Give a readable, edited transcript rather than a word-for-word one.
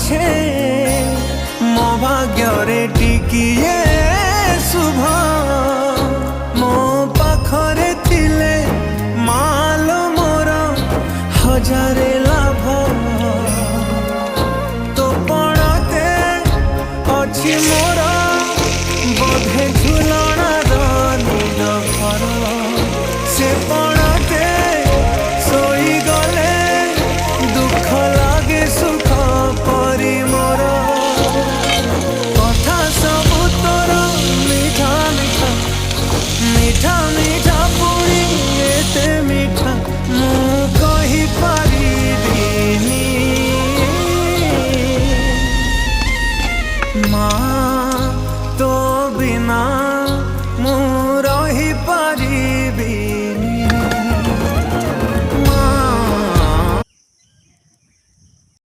ଅଛେ ମୋ ଭାଗ୍ୟରେ ଟିକିଏ ଶୁଭ ମୋ ପାଖରେ ଥିଲେ ମାଲ ମୋର ହଜାରେ ଲାଭ ତୋ ପଣତେ ଅଛି ମୋର